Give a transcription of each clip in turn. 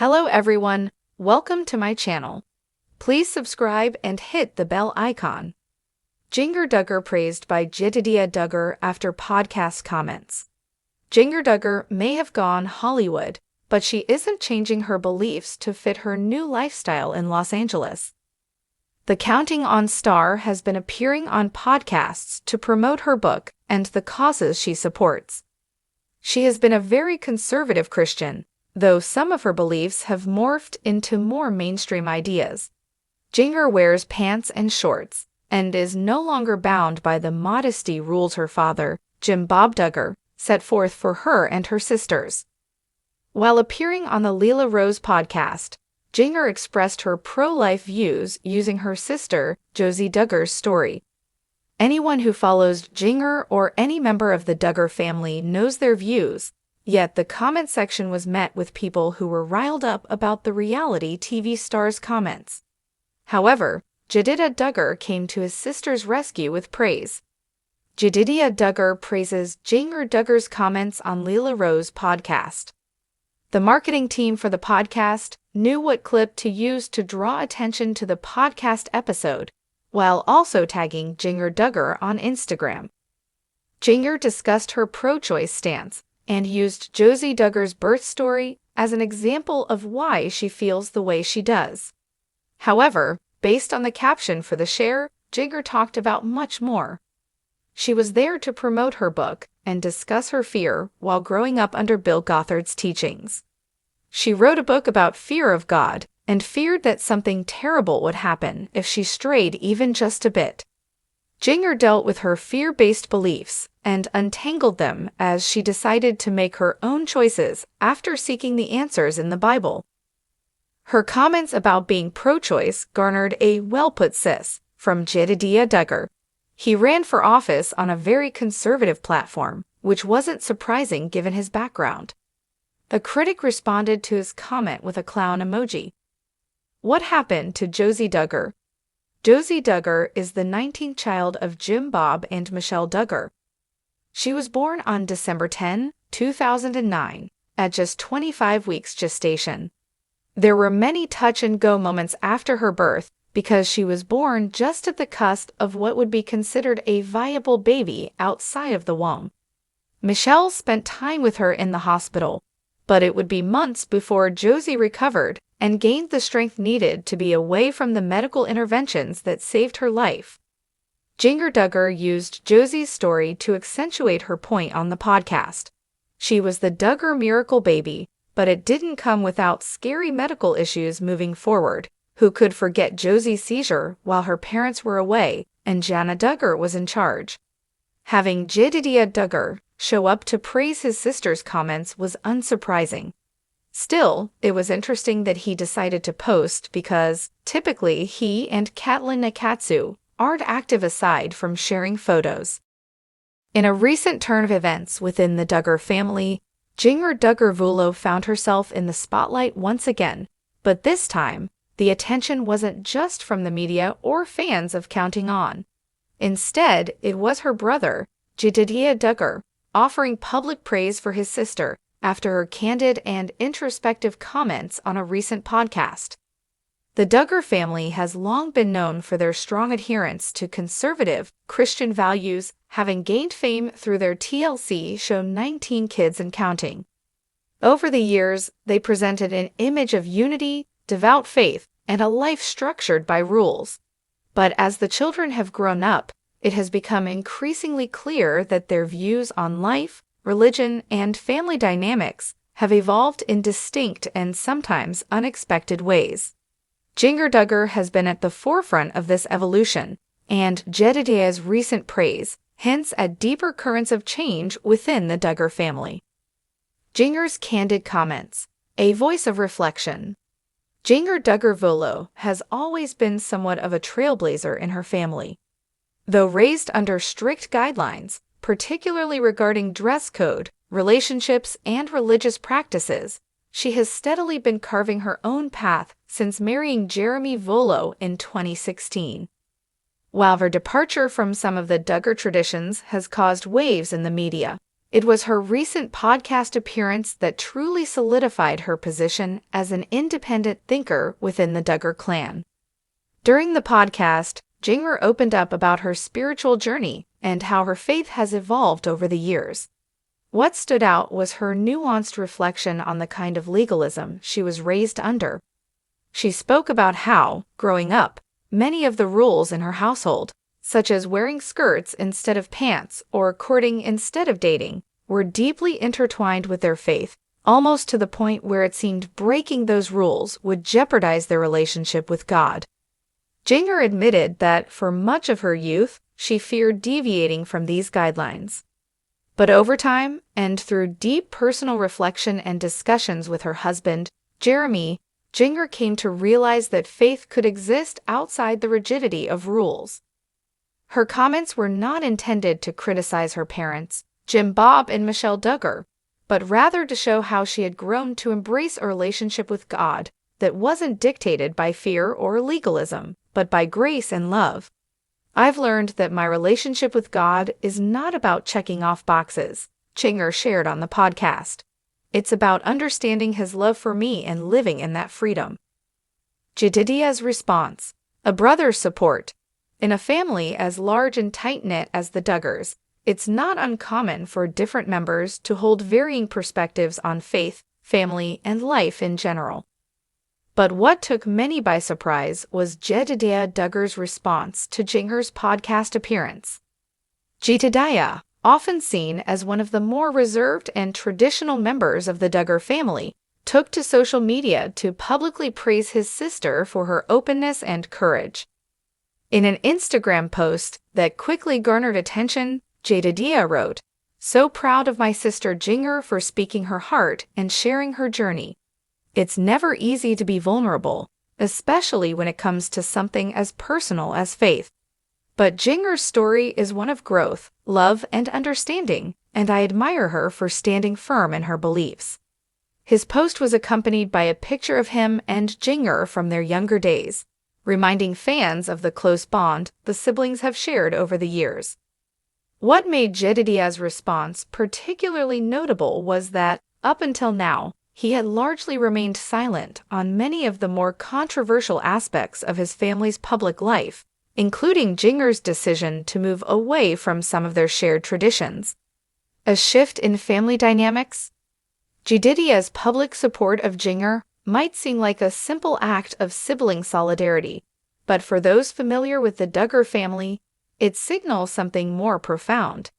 Hello everyone, welcome to my channel. Please subscribe and hit the bell icon. Jinger Duggar praised by Jedidiah Duggar after podcast comments. Jinger Duggar may have gone Hollywood, but she isn't changing her beliefs to fit her new lifestyle in Los Angeles. The Counting On star has been appearing on podcasts to promote her book and the causes she supports. She has been a very conservative Christian, though some of her beliefs have morphed into more mainstream ideas. Jinger wears pants and shorts, and is no longer bound by the modesty rules her father, Jinger Duggar, set forth for her and her sisters. While appearing on the Leela Rose podcast, Jinger expressed her pro-life views using her sister, Jedidiah Duggar's story. Anyone who follows Jinger or any member of the Duggar family knows their views, yet the comment section was met with people who were riled up about the reality TV star's comments. However, Jedidiah Duggar came to his sister's rescue with praise. Jedidiah Duggar praises Jinger Duggar's comments on Leela Rose podcast. The marketing team for the podcast knew what clip to use to draw attention to the podcast episode, while also tagging Jinger Duggar on Instagram. Jinger discussed her pro-choice stance and used Jedidiah Duggar's birth story as an example of why she feels the way she does. However, based on the caption for the share, Jinger talked about much more. She was there to promote her book and discuss her fear while growing up under Bill Gothard's teachings. She wrote a book about fear of God and feared that something terrible would happen if she strayed even just a bit. Jinger dealt with her fear-based beliefs and untangled them as she decided to make her own choices after seeking the answers in the Bible. Her comments about being pro-choice garnered a "well put, sis" from Jedidiah Duggar. He ran for office on a very conservative platform, which wasn't surprising given his background. The critic responded to his comment with a clown emoji. What happened to Jedidiah Duggar? Jedidiah Duggar is the 19th child of Jim Bob and Michelle Duggar. She was born on December 10, 2009, at just 25 weeks gestation. There were many touch-and-go moments after her birth because she was born just at the cusp of what would be considered a viable baby outside of the womb. Michelle spent time with her in the hospital, but it would be months before Jedidiah recovered and gained the strength needed to be away from the medical interventions that saved her life. Jinger Duggar used Jedidiah's story to accentuate her point on the podcast. She was the Duggar miracle baby, but it didn't come without scary medical issues moving forward. Who could forget Jedidiah's seizure while her parents were away and Jana Duggar was in charge? Having Jedidiah Duggar show up to praise his sister's comments was unsurprising. Still, it was interesting that he decided to post because, typically, he and Caitlin Nakatsu aren't active aside from sharing photos. In a recent turn of events within the Duggar family, Jinger Duggar found herself in the spotlight once again, but this time, the attention wasn't just from the media or fans of Counting On. Instead, it was her brother, Jedidiah Duggar, offering public praise for his sister after her candid and introspective comments on a recent podcast. The Duggar family has long been known for their strong adherence to conservative Christian values, having gained fame through their TLC show 19 Kids and Counting. Over the years, they presented an image of unity, devout faith, and a life structured by rules. But as the children have grown up, it has become increasingly clear that their views on life, religion, and family dynamics have evolved in distinct and sometimes unexpected ways. Jinger Duggar has been at the forefront of this evolution, and Jedidiah's recent praise hints at deeper currents of change within the Duggar family. Jinger's candid comments, a voice of reflection. Jinger Duggar has always been somewhat of a trailblazer in her family. Though raised under strict guidelines, particularly regarding dress code, relationships, and religious practices, she has steadily been carving her own path since marrying Jeremy Volo in 2016. While her departure from some of the Duggar traditions has caused waves in the media, It was her recent podcast appearance that truly solidified her position as an independent thinker within the Duggar clan. During the podcast, Jinger opened up about her spiritual journey and how her faith has evolved over the years. What stood out was her nuanced reflection on the kind of legalism she was raised under. She spoke about how, growing up, many of the rules in her household, such as wearing skirts instead of pants or courting instead of dating, were deeply intertwined with their faith, almost to the point where it seemed breaking those rules would jeopardize their relationship with God. Jinger admitted that for much of her youth, she feared deviating from these guidelines. But over time, and through deep personal reflection and discussions with her husband, Jeremy, Jinger came to realize that faith could exist outside the rigidity of rules. Her comments were not intended to criticize her parents, Jim Bob and Michelle Duggar, but rather to show how she had grown to embrace a relationship with God that wasn't dictated by fear or legalism, but by grace and love. "I've learned that my relationship with God is not about checking off boxes," Jinger shared on the podcast. "It's about understanding His love for me and living in that freedom." Jedidiah's response: a brother's support. In a family as large and tight-knit as the Duggars, it's not uncommon for different members to hold varying perspectives on faith, family, and life in general. But what took many by surprise was Jedidiah Duggar's response to Jinger's podcast appearance. Jedidiah, often seen as one of the more reserved and traditional members of the Duggar family, took to social media to publicly praise his sister for her openness and courage. In an Instagram post that quickly garnered attention, Jedidiah wrote, "So proud of my sister Jinger for speaking her heart and sharing her journey. It's never easy to be vulnerable, especially when it comes to something as personal as faith. But Jinger's story is one of growth, love, and understanding, and I admire her for standing firm in her beliefs." His post was accompanied by a picture of him and Jinger from their younger days, reminding fans of the close bond the siblings have shared over the years. What made Jedidiah's response particularly notable was that, up until now, he had largely remained silent on many of the more controversial aspects of his family's public life, including Jinger's decision to move away from some of their shared traditions. A shift in family dynamics? Jedidiah's public support of Jinger might seem like a simple act of sibling solidarity, but for those familiar with the Duggar family, it signals something more profound.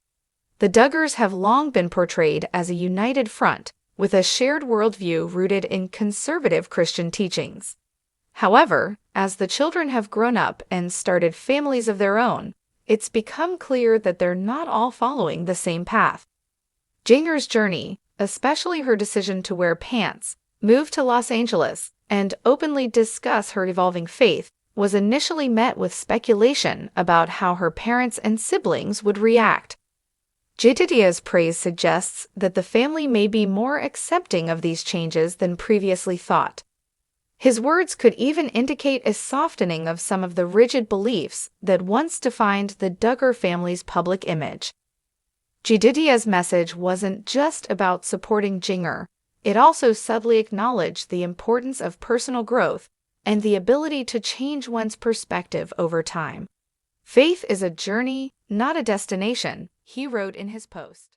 The Duggars have long been portrayed as a united front, with a shared worldview rooted in conservative Christian teachings. However, as the children have grown up and started families of their own, it's become clear that they're not all following the same path. Jinger's journey, especially her decision to wear pants, move to Los Angeles, and openly discuss her evolving faith, was initially met with speculation about how her parents and siblings would react. Jedidiah's praise suggests that the family may be more accepting of these changes than previously thought. His words could even indicate a softening of some of the rigid beliefs that once defined the Duggar family's public image. Jedidiah's message wasn't just about supporting Jinger, it also subtly acknowledged the importance of personal growth and the ability to change one's perspective over time. "Faith is a journey, not a destination," he wrote in his post.